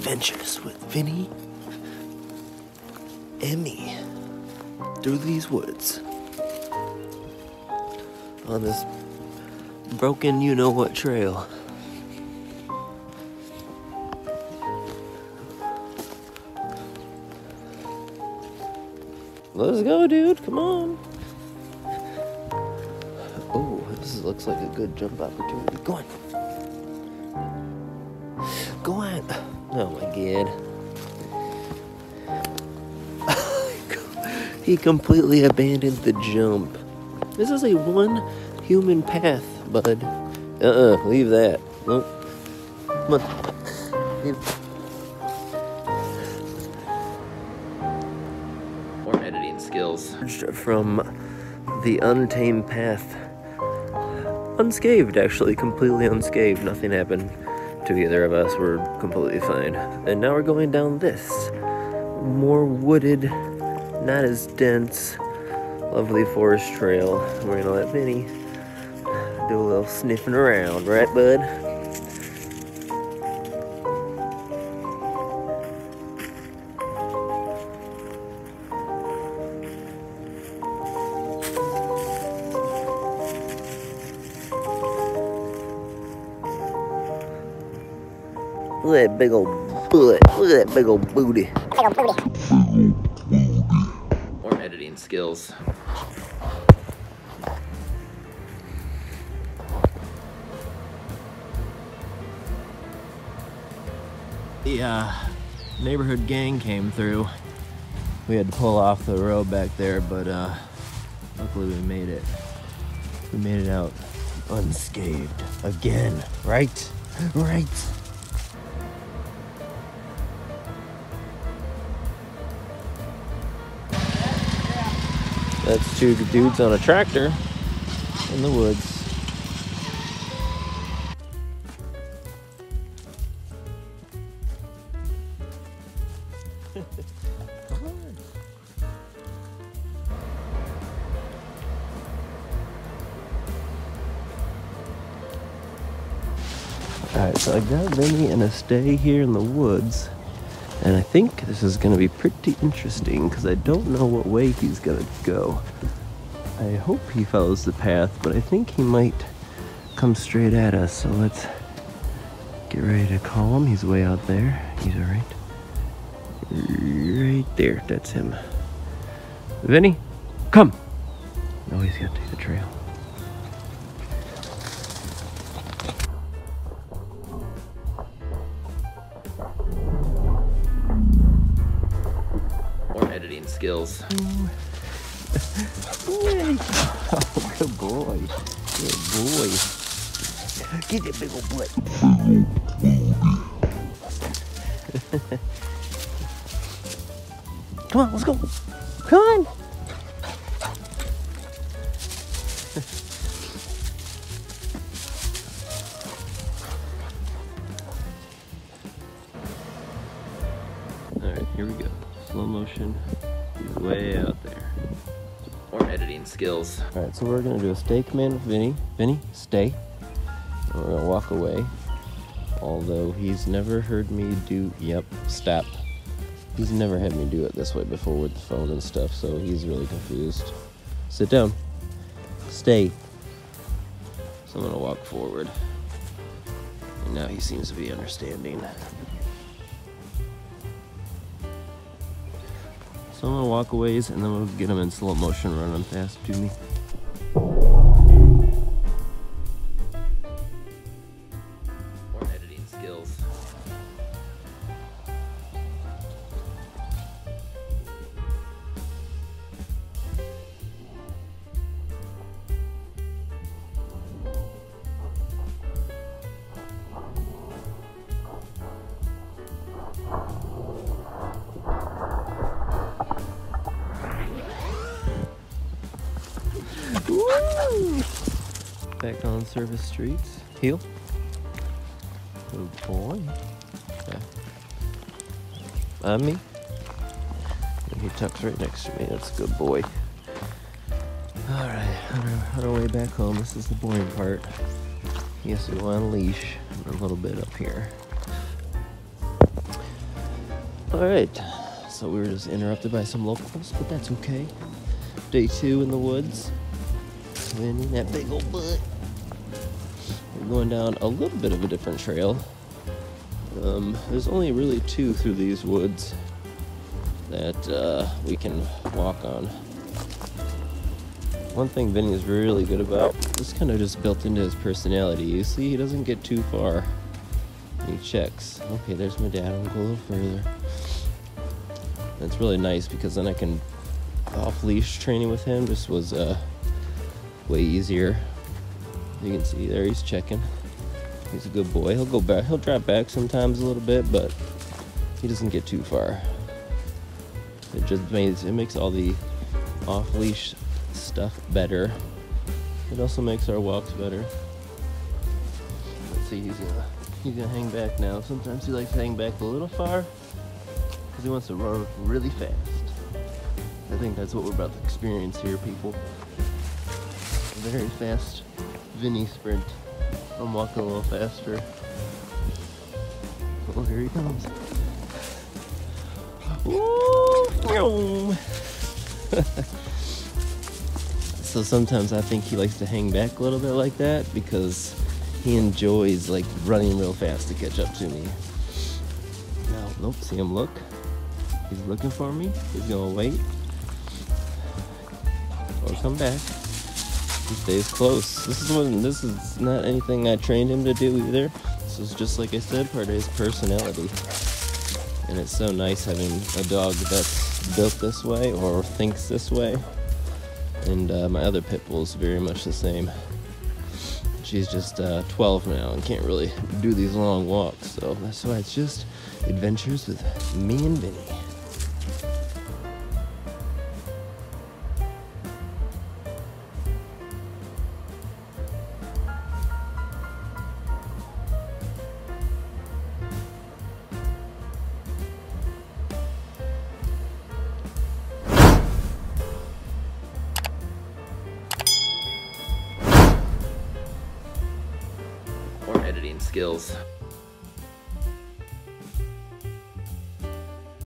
adventures with Vinny and me through these woods on this broken you-know-what trail. Let's go, dude. Come on. Oh, this looks like a good jump opportunity. Go on. Go on. Oh my god. He completely abandoned the jump. This is a one human path, bud. Leave that. Nope. Come on. Leave. More editing skills. From the untamed path. Unscathed, actually. Completely unscathed. Nothing happened to either of us. We're completely fine. And now we're going down this more wooded, not as dense, lovely forest trail. We're gonna let Vinny do a little sniffing around, right, bud? Look at that big old butt. Look at that big old booty. Big old booty. More editing skills. The neighborhood gang came through. We had to pull off the road back there, but luckily we made it. We made it out unscathed again, right? Right. That's two dudes on a tractor in the woods. Come on. Alright, so I got Vinny in a stay here in the woods. And I think this is going to be pretty interesting because I don't know what way he's going to go. I hope he follows the path, but I think he might come straight at us. So let's get ready to call him. He's way out there. He's alright. Right there. That's him. Vinny, come! No, he's got to take the trail. Skills. Oh, good boy. Good boy. Get that big old butt. Come on, let's go. Come on. Alright, here we go. Slow motion. He's way out there. More editing skills. Alright, so we're gonna do a stay command with Vinny. Vinny, stay. And we're gonna walk away. Although he's never heard me do, yep, stop. He's never had me do it this way before with the phone and stuff, so he's really confused. Sit down. Stay. So I'm gonna walk forward. And now he seems to be understanding. So I'm gonna walk a ways and then we'll get him in slow motion running fast to me. More editing skills. Woo! Back on service streets. Heel. Good boy. Okay. On me. And he tucks right next to me. That's a good boy. Alright, on our way back home. This is the boring part. He has to go on a leash a little bit up here. All right, so we were just interrupted by some locals, but that's okay. Day 2 in the woods. Vinny, that big old butt. We're going down a little bit of a different trail. There's only really 2 through these woods that we can walk on. One thing Vinny is really good about, this kind of just built into his personality. You see, he doesn't get too far. He checks. Okay, there's my dad. I'm gonna go a little further. And it's really nice because then I can off-leash training with him just was way easier. You can see there he's checking. He's a good boy. He'll go back. He'll drop back sometimes a little bit, but he doesn't get too far. It makes all the off-leash stuff better. It also makes our walks better. Let's see, he's gonna hang back now. Sometimes he likes to hang back a little far because he wants to run really fast. I think that's what we're about to experience here, people. A very fast Vinny sprint. I'm walking a little faster. Oh, here he comes. Woo! So sometimes I think he likes to hang back a little bit like that because he enjoys like running real fast to catch up to me. Now, nope, see him look. He's looking for me. He's gonna wait. Or come back. He stays close. This is not anything I trained him to do either. This is just, like I said, part of his personality. And it's so nice having a dog that's built this way or thinks this way. And my other pit bull is very much the same. She's just 12 now and can't really do these long walks. So that's why it's just adventures with me and Vinny. Or editing skills.